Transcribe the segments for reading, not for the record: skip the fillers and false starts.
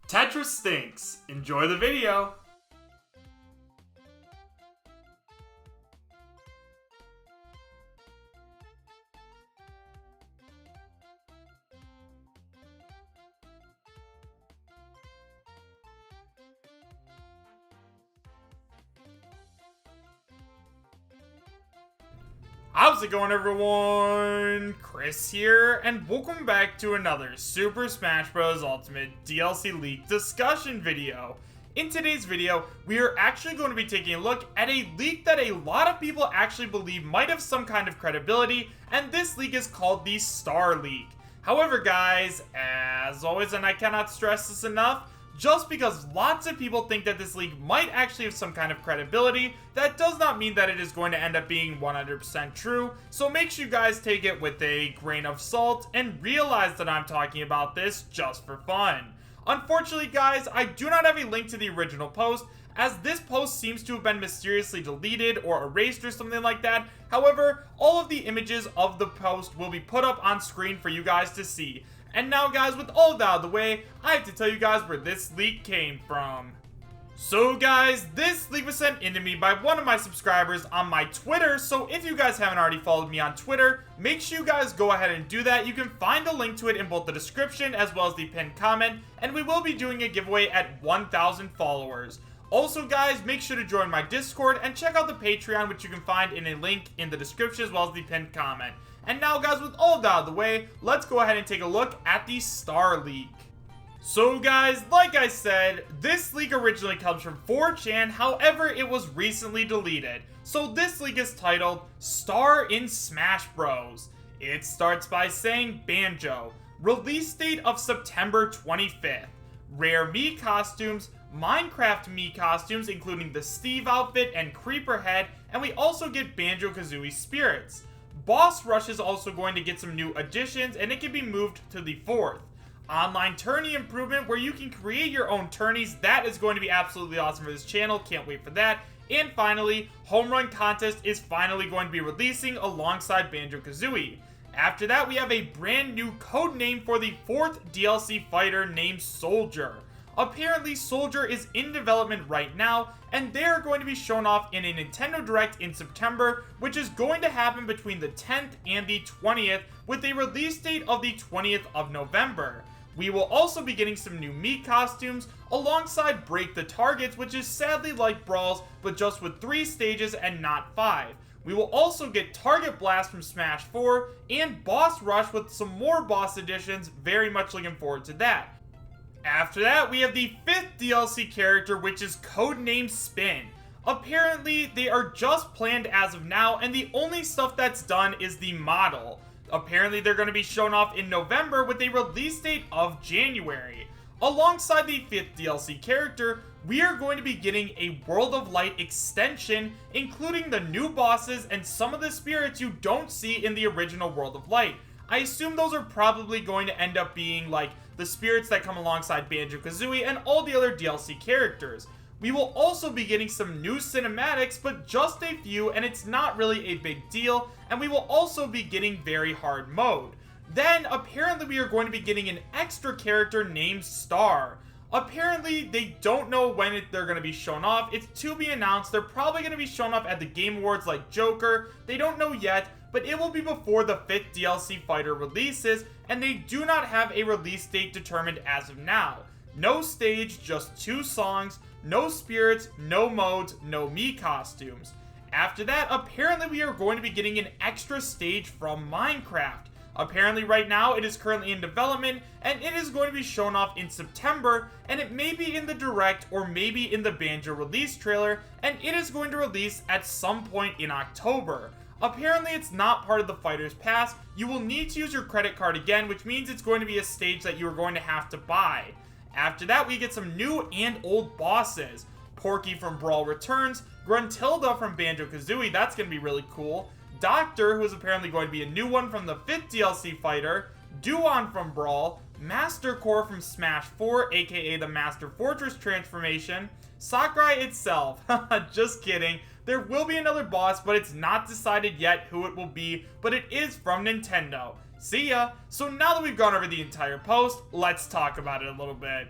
Tetris stinks. Enjoy the video. How's it going, everyone? Chris here, and welcome back to another Super Smash Bros. Ultimate DLC leak discussion video. In today's video, we are actually going to be taking a look at a leak that a lot of people actually believe might have some kind of credibility, and this leak is called the Star Leak. However, guys, as always, and I cannot stress this enough, just because lots of people think that this leak might actually have some kind of credibility, that does not mean that it is going to end up being 100% true, so make sure you guys take it with a grain of salt and realize that I'm talking about this just for fun. Unfortunately, guys, I do not have a link to the original post, as this post seems to have been mysteriously deleted or erased or something like that. However, all of the images of the post will be put up on screen for you guys to see. And now, guys, with all of that out of the way, I have to tell you guys where this leak came from. So, guys, this leak was sent in to me by one of my subscribers on my Twitter, so if you guys haven't already followed me on Twitter, make sure you guys go ahead and do that. You can find a link to it in both the description as well as the pinned comment, and we will be doing a giveaway at 1,000 followers. Also, guys, make sure to join my Discord and check out the Patreon, which you can find in a link in the description as well as the pinned comment. And now, guys, with all of that out of the way, let's go ahead and take a look at the Star Leak. So, guys, like I said, this leak originally comes from 4chan, however, it was recently deleted. So this leak is titled, Star in Smash Bros. It starts by saying Banjo, release date of September 25th, rare Mii costumes, Minecraft Mii costumes including the Steve outfit and Creeper head, and we also get Banjo-Kazooie spirits. Boss Rush is also going to get some new additions, and it can be moved to the 4th. Online tourney improvement where you can create your own tourneys. That is going to be absolutely awesome for this channel. Can't wait for that. And finally, Home Run Contest is finally going to be releasing alongside Banjo-Kazooie. After that, we have a brand new code name for the 4th DLC fighter named Soldier. Apparently, Soldier is in development right now, and they are going to be shown off in a Nintendo Direct in September, which is going to happen between the 10th and the 20th, with a release date of the 20th of November. We will also be getting some new Mii costumes, alongside Break the Targets, which is sadly like Brawls, but just with 3 stages and not 5. We will also get Target Blast from Smash 4, and Boss Rush with some more boss additions. Very much looking forward to that. After that, we have the 5th DLC character, which is codenamed Spin. Apparently, they are just planned as of now, and the only stuff that's done is the model. Apparently, they're going to be shown off in November with a release date of January. Alongside the 5th DLC character, we are going to be getting a World of Light extension, including the new bosses and some of the spirits you don't see in the original World of Light. I assume those are probably going to end up being like the spirits that come alongside Banjo-Kazooie and all the other DLC characters. We will also be getting some new cinematics, but just a few, and it's not really a big deal, and we will also be getting Very Hard Mode. Then, apparently we are going to be getting an extra character named Star. Apparently, they don't know when they're going to be shown off. It's to be announced. They're probably going to be shown off at the Game Awards like Joker. They don't know yet, but it will be before the 5th DLC fighter releases, and they do not have a release date determined as of now. No stage, just 2 songs, no spirits, no modes, no Mii costumes. After that, apparently we are going to be getting an extra stage from Minecraft. Apparently right now it is currently in development, and it is going to be shown off in September, and it may be in the Direct or maybe in the Banjo release trailer, and it is going to release at some point in October. Apparently it's not part of the Fighter's Pass. You will need to use your credit card again, which means it's going to be a stage that you are going to have to buy. After that, we get some new and old bosses. Porky from Brawl returns, Gruntilda from Banjo-Kazooie, that's going to be really cool. Doctor, who is apparently going to be a new one from the 5th DLC fighter, Duon from Brawl, Master Core from Smash 4, aka the Master Fortress transformation, Sakurai itself, just kidding. There will be another boss, but it's not decided yet who it will be, but it is from Nintendo. See ya! So now that we've gone over the entire post, let's talk about it a little bit.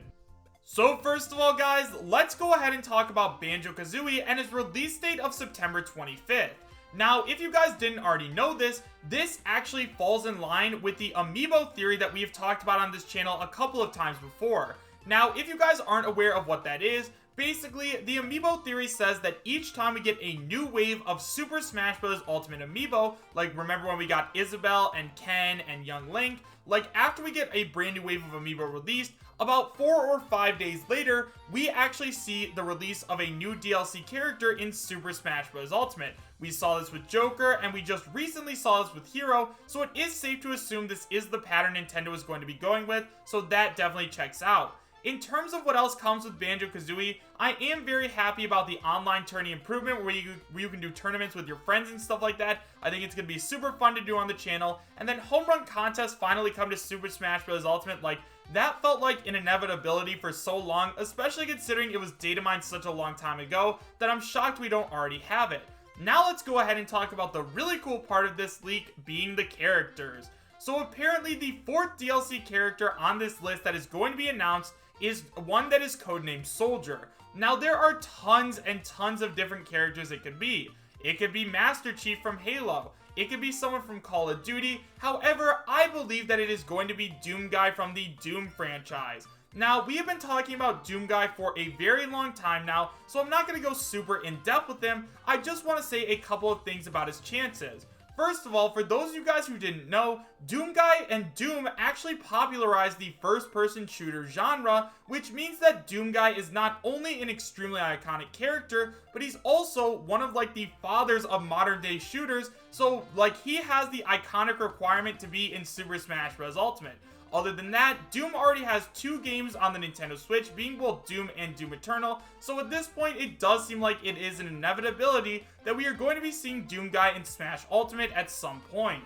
So first of all guys, let's go ahead and talk about Banjo-Kazooie and its release date of September 25th. Now, if you guys didn't already know this actually falls in line with the amiibo theory that we've talked about on this channel a couple of times before. Now, if you guys aren't aware of what that is, basically, the amiibo theory says that each time we get a new wave of Super Smash Bros. Ultimate amiibo, like remember when we got Isabelle and Ken and Young Link, like after we get a brand new wave of amiibo released, about 4 or 5 days later, we actually see the release of a new DLC character in Super Smash Bros. Ultimate. We saw this with Joker, and we just recently saw this with Hero, so it is safe to assume this is the pattern Nintendo is going to be going with, so that definitely checks out. In terms of what else comes with Banjo-Kazooie, I am very happy about the online tourney improvement where you can do tournaments with your friends and stuff like that. I think it's going to be super fun to do on the channel. And then home run contests finally come to Super Smash Bros. Ultimate. Like, that felt like an inevitability for so long, especially considering it was data mined such a long time ago that I'm shocked we don't already have it. Now let's go ahead and talk about the really cool part of this leak being the characters. So apparently the 4th DLC character on this list that is going to be announced is one that is codenamed Soldier. Now there are tons and tons of different characters it could be. It could be Master Chief from Halo. It could be someone from Call of Duty. However, I believe that it is going to be Doom Guy from the Doom franchise. Now, we have been talking about Doom Guy for a very long time now, so I'm not going to go super in depth with him. I just want to say a couple of things about his chances. First of all, for those of you guys who didn't know, Doom Guy and Doom actually popularized the first-person shooter genre, which means that Doom Guy is not only an extremely iconic character, but he's also one of like the fathers of modern-day shooters, so like he has the iconic requirement to be in Super Smash Bros. Ultimate. Other than that, Doom already has 2 games on the Nintendo Switch, being both Doom and Doom Eternal, so at this point it does seem like it is an inevitability that we are going to be seeing Doom Guy in Smash Ultimate at some point.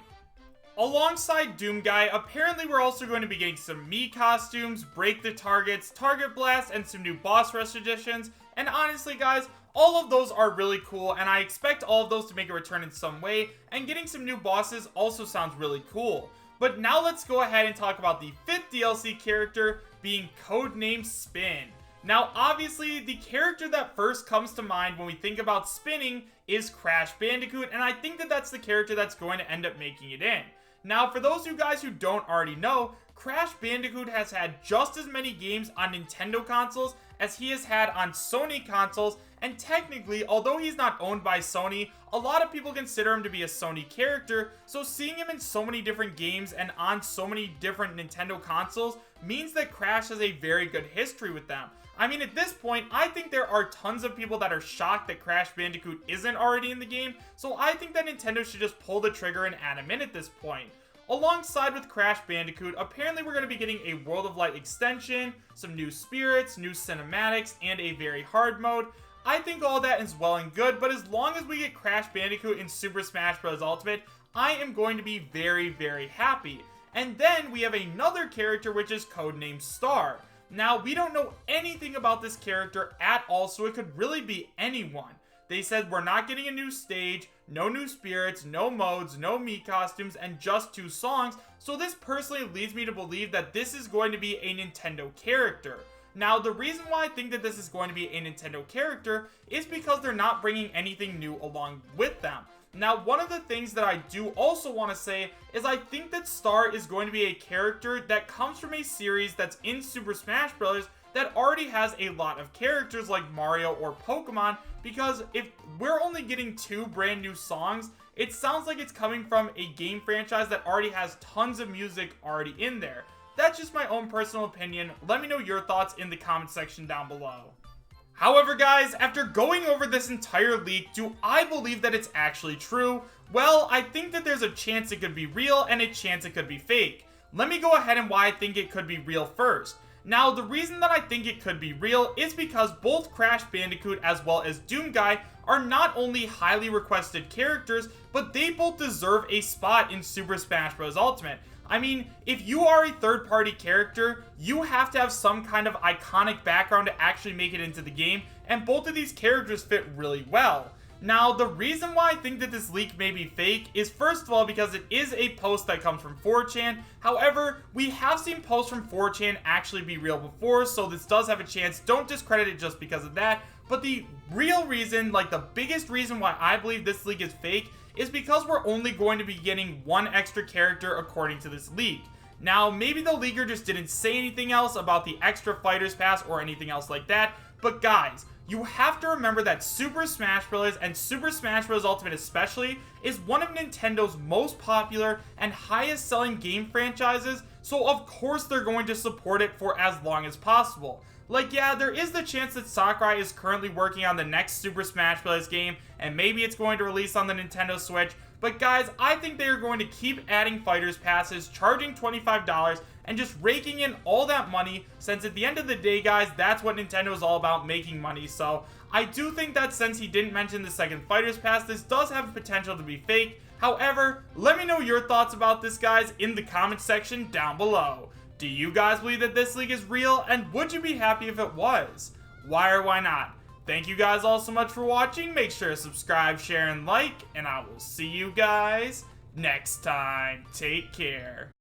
Alongside Doom Guy, apparently we're also going to be getting some Mii costumes, Break the Targets, Target Blast, and some new boss rush editions, and honestly guys, all of those are really cool, and I expect all of those to make a return in some way, and getting some new bosses also sounds really cool. But now let's go ahead and talk about the 5th DLC character being codenamed Spin. Now obviously the character that first comes to mind when we think about spinning is Crash Bandicoot, and I think that that's the character that's going to end up making it in. Now for those of you guys who don't already know, Crash Bandicoot has had just as many games on Nintendo consoles as he has had on Sony consoles, and technically, although he's not owned by Sony, a lot of people consider him to be a Sony character, so seeing him in so many different games and on so many different Nintendo consoles means that Crash has a very good history with them. I mean, at this point, I think there are tons of people that are shocked that Crash Bandicoot isn't already in the game, so I think that Nintendo should just pull the trigger and add him in at this point. Alongside with Crash Bandicoot, apparently we're going to be getting a World of Light extension, some new spirits, new cinematics, and a very hard mode. I think all that is well and good, but as long as we get Crash Bandicoot in Super Smash Bros. Ultimate, I am going to be very, very happy. And then we have another character which is codenamed Star. Now, we don't know anything about this character at all, so it could really be anyone. They said we're not getting a new stage, no new spirits, no modes, no Mii costumes, and just 2 songs, so this personally leads me to believe that this is going to be a Nintendo character. Now, the reason why I think that this is going to be a Nintendo character is because they're not bringing anything new along with them. Now, one of the things that I do also want to say is I think that Star is going to be a character that comes from a series that's in Super Smash Bros. That already has a lot of characters like Mario or Pokemon, because if we're only getting 2 brand new songs, it sounds like it's coming from a game franchise that already has tons of music already in there. That's just my own personal opinion. Let me know your thoughts in the comment section down below. However guys, after going over this entire leak, do I believe that it's actually true? Well, I think that there's a chance it could be real and a chance it could be fake. Let me go ahead and why I think it could be real first. Now, the reason that I think it could be real is because both Crash Bandicoot as well as Doom Guy are not only highly requested characters, but they both deserve a spot in Super Smash Bros. Ultimate. I mean, if you are a third-party character, you have to have some kind of iconic background to actually make it into the game, and both of these characters fit really well. Now, the reason why I think that this leak may be fake is first of all because it is a post that comes from 4chan. However, we have seen posts from 4chan actually be real before, so this does have a chance. Don't discredit it just because of that. But the real reason, like the biggest reason why I believe this leak is fake is because we're only going to be getting one extra character according to this leak. Now, maybe the leaker just didn't say anything else about the extra Fighters Pass or anything else like that, but guys, you have to remember that Super Smash Bros. And Super Smash Bros. Ultimate especially is one of Nintendo's most popular and highest selling game franchises, so of course they're going to support it for as long as possible. Like, yeah, there is the chance that Sakurai is currently working on the next Super Smash Bros. Game, and maybe it's going to release on the Nintendo Switch, but guys, I think they are going to keep adding Fighters Passes, charging $25, and just raking in all that money, since at the end of the day, guys, that's what Nintendo is all about, making money. So I do think that since he didn't mention the second Fighters Pass, this does have potential to be fake. However, let me know your thoughts about this, guys, in the comment section down below. Do you guys believe that this leak is real, and would you be happy if it was? Why or why not? Thank you guys all so much for watching. Make sure to subscribe, share, and like, and I will see you guys next time. Take care.